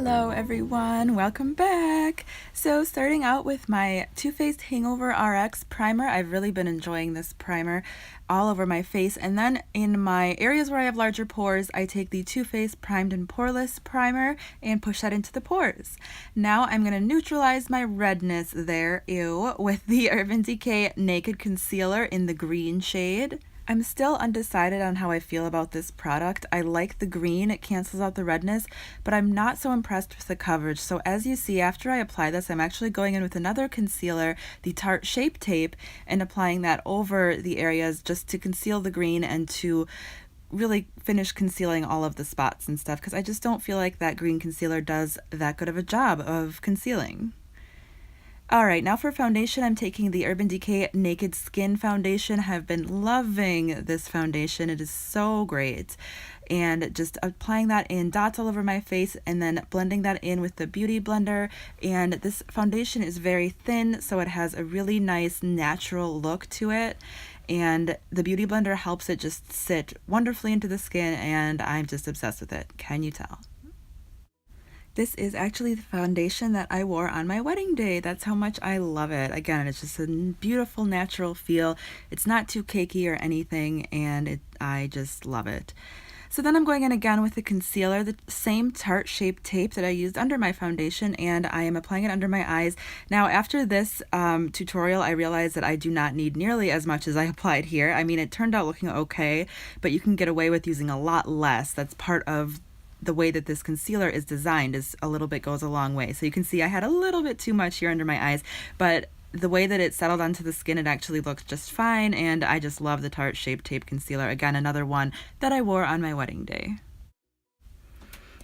Hello everyone, welcome back. So starting out with my Too Faced Hangover RX primer. I've really been enjoying this primer all over my face, and then in my areas where I have larger pores, I take the Too Faced Primed and Poreless primer and push that into the pores. Now I'm going to neutralize my redness there, with the Urban Decay Naked Concealer in the green shade. I'm still undecided on how I feel about this product. I like the green, it cancels out the redness, but I'm not so impressed with the coverage. So as you see, after I apply this, I'm actually going in with another concealer, the Tarte Shape Tape, and applying that over the areas just to conceal the green and to really finish concealing all of the spots and stuff, because I just don't feel like that green concealer does that good of a job of concealing. Alright, now for foundation, I'm taking the Urban Decay Naked Skin Foundation. Have been loving this foundation. It is so great. And just applying that in dots all over my face and then blending that in with the Beauty Blender. And this foundation is very thin, so it has a really nice natural look to it. And the Beauty Blender helps it just sit wonderfully into the skin, and I'm just obsessed with it. Can you tell? This is actually the foundation that I wore on my wedding day. That's how much I love it. Again, it's just a beautiful natural feel. It's not too cakey or anything, and I just love it. So then I'm going in again with the concealer, the same Tarte Shape Tape that I used under my foundation, and I am applying it under my eyes. Now after this tutorial, I realized that I do not need nearly as much as I applied here. I mean, it turned out looking okay, but you can get away with using a lot less. That's part of the way that this concealer is designed, is a little bit goes a long way. So you can see I had a little bit too much here under my eyes, but the way that it settled onto the skin, it actually looks just fine, and I just love the Tarte Shape Tape concealer. Again, another one that I wore on my wedding day.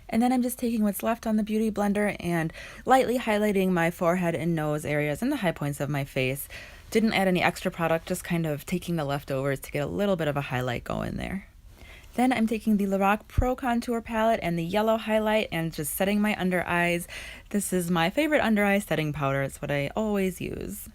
And then I'm just taking what's left on the Beauty Blender and lightly highlighting my forehead and nose areas and the high points of my face. Didn't add any extra product, just kind of taking the leftovers to get a little bit of a highlight going there. Then I'm taking the Lorac Pro Contour Palette and the yellow highlight and just setting my under eyes. This is my favorite under eye setting powder. It's what I always use.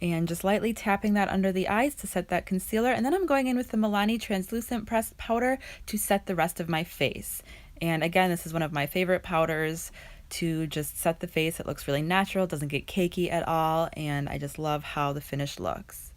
And just lightly tapping that under the eyes to set that concealer. And then I'm going in with the Milani Translucent Pressed Powder to set the rest of my face. And again, this is one of my favorite powders to just set the face. It looks really natural, doesn't get cakey at all, and I just love how the finish looks.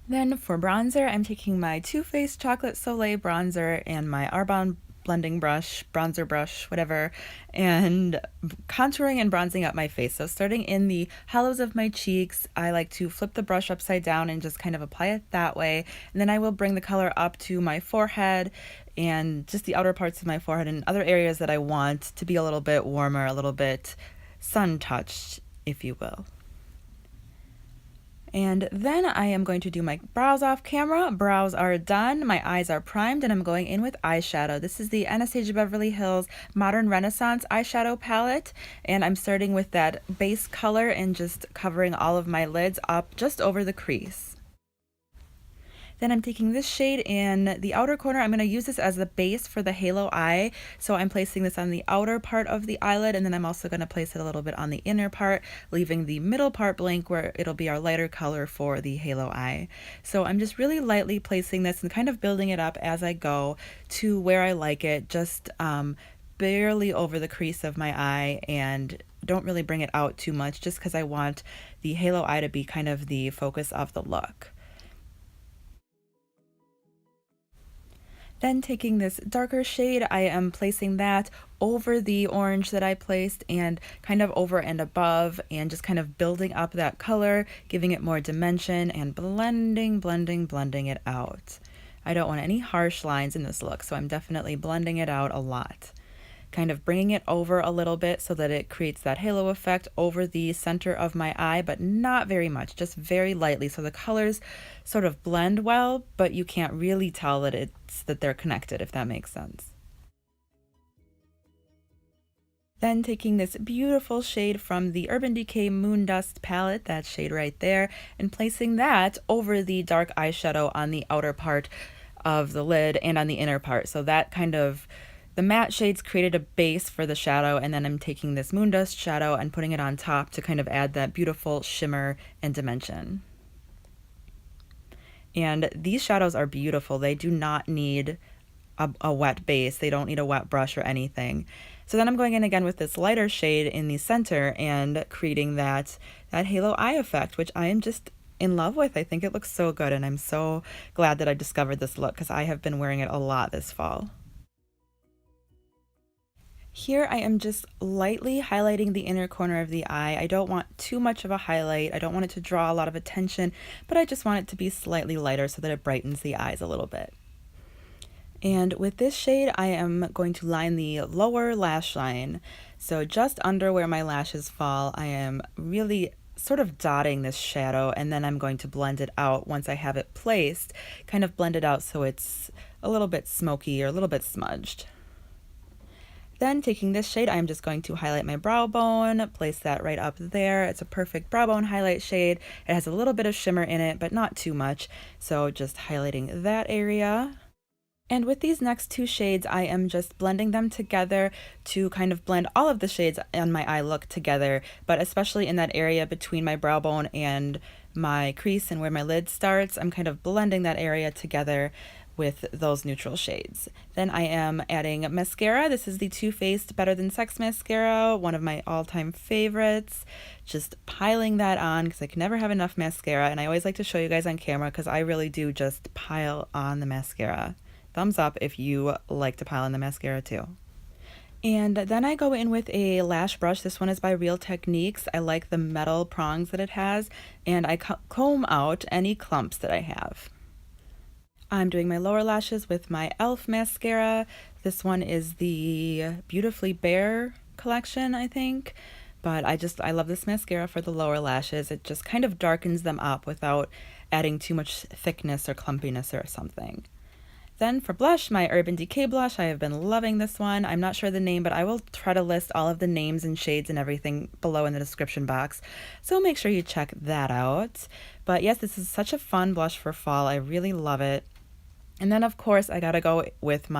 Then for bronzer, I'm taking my Too Faced Chocolate Soleil bronzer and my Arbonne blending brush, bronzer brush, whatever, and contouring and bronzing up my face. So starting in the hollows of my cheeks, I like to flip the brush upside down and just kind of apply it that way. And then I will bring the color up to my forehead and just the outer parts of my forehead and other areas that I want to be a little bit warmer, a little bit sun-touched, if you will. And then I am going to do my brows off camera. Brows are done, my eyes are primed, and I'm going in with eyeshadow. This is the Anastasia Beverly Hills Modern Renaissance eyeshadow palette, and I'm starting with that base color and just covering all of my lids up just over the crease. Then I'm taking this shade in the outer corner. I'm going to use this as the base for the halo eye. So I'm placing this on the outer part of the eyelid, and then I'm also going to place it a little bit on the inner part, leaving the middle part blank where it'll be our lighter color for the halo eye. So I'm just really lightly placing this and kind of building it up as I go to where I like it, just barely over the crease of my eye, and don't really bring it out too much just because I want the halo eye to be kind of the focus of the look. Then taking this darker shade, I am placing that over the orange that I placed and kind of over and above, and just kind of building up that color, giving it more dimension and blending it out. I don't want any harsh lines in this look, so I'm definitely blending it out a lot. Kind of bringing it over a little bit so that it creates that halo effect over the center of my eye, but not very much, just very lightly, so the colors sort of blend well, but you can't really tell that they're connected, if that makes sense. Then taking this beautiful shade from the Urban Decay Moondust Palette, that shade right there, and placing that over the dark eyeshadow on the outer part of the lid and on the inner part, so that kind of the matte shades created a base for the shadow, and then I'm taking this Moondust shadow and putting it on top to kind of add that beautiful shimmer and dimension. And these shadows are beautiful. They do not need a wet base. They don't need a wet brush or anything. So then I'm going in again with this lighter shade in the center and creating that halo eye effect, which I am just in love with. I think it looks so good, and I'm so glad that I discovered this look because I have been wearing it a lot this fall. Here I am just lightly highlighting the inner corner of the eye. I don't want too much of a highlight. I don't want it to draw a lot of attention, but I just want it to be slightly lighter so that it brightens the eyes a little bit. And with this shade, I am going to line the lower lash line. So just under where my lashes fall, I am really sort of dotting this shadow, and then I'm going to blend it out once I have it placed, kind of blend it out so it's a little bit smoky or a little bit smudged. Then taking this shade, I'm just going to highlight my brow bone, place that right up there. It's a perfect brow bone highlight shade. It has a little bit of shimmer in it, but not too much. So just highlighting that area. And with these next two shades, I am just blending them together to kind of blend all of the shades on my eye look together, but especially in that area between my brow bone and my crease and where my lid starts, I'm kind of blending that area together with those neutral shades. Then I am adding mascara. This is the Too Faced Better Than Sex mascara, one of my all-time favorites. Just piling that on because I can never have enough mascara, and I always like to show you guys on camera because I really do just pile on the mascara. Thumbs up if you like to pile on the mascara too. And then I go in with a lash brush. This one is by Real Techniques. I like the metal prongs that it has, and I comb out any clumps that I have. I'm doing my lower lashes with my e.l.f. mascara. This one is the Beautifully Bare collection, I think. But I love this mascara for the lower lashes. It just kind of darkens them up without adding too much thickness or clumpiness or something. Then for blush, my Urban Decay blush. I have been loving this one. I'm not sure the name, but I will try to list all of the names and shades and everything below in the description box. So make sure you check that out. But yes, this is such a fun blush for fall. I really love it. And then of course I gotta go with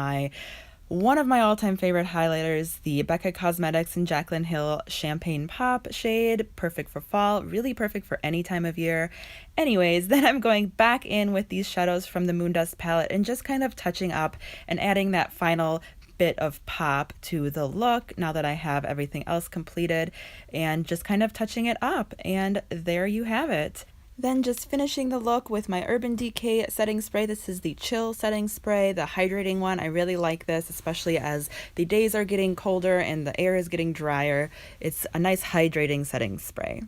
one of my all-time favorite highlighters, the Becca Cosmetics and Jaclyn Hill Champagne Pop shade. Perfect for fall, really perfect for any time of year. Anyways, then I'm going back in with these shadows from the Moondust palette and just kind of touching up and adding that final bit of pop to the look now that I have everything else completed, and just kind of touching it up, and there you have it. Then just finishing the look with my Urban Decay setting spray. This is the Chill setting spray, the hydrating one. I really like this, especially as the days are getting colder and the air is getting drier. It's a nice hydrating setting spray.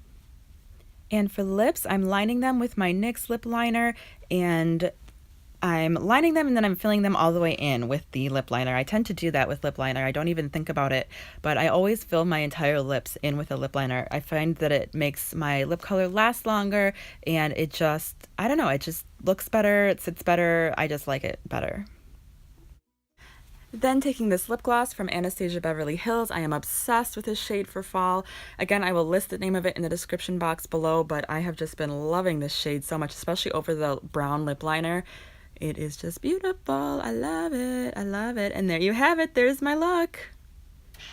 And for lips, I'm lining them with my NYX lip liner, and I'm lining them and then I'm filling them all the way in with the lip liner. I tend to do that with lip liner. I don't even think about it, but I always fill my entire lips in with a lip liner. I find that it makes my lip color last longer, and it just, I don't know, it just looks better, it sits better. I just like it better. Then taking this lip gloss from Anastasia Beverly Hills. I am obsessed with this shade for fall. Again, I will list the name of it in the description box below, but I have just been loving this shade so much, especially over the brown lip liner. It is just beautiful. I love it. I love it. And there you have it. There's my look.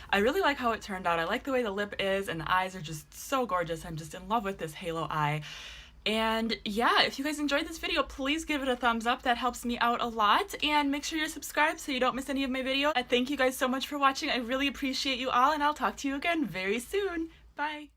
I really like how it turned out. I like the way the lip is, and the eyes are just so gorgeous. I'm just in love with this halo eye. And yeah, if you guys enjoyed this video, please give it a thumbs up. That helps me out a lot. And make sure you're subscribed so you don't miss any of my videos. Thank you guys so much for watching. I really appreciate you all, and I'll talk to you again very soon. Bye.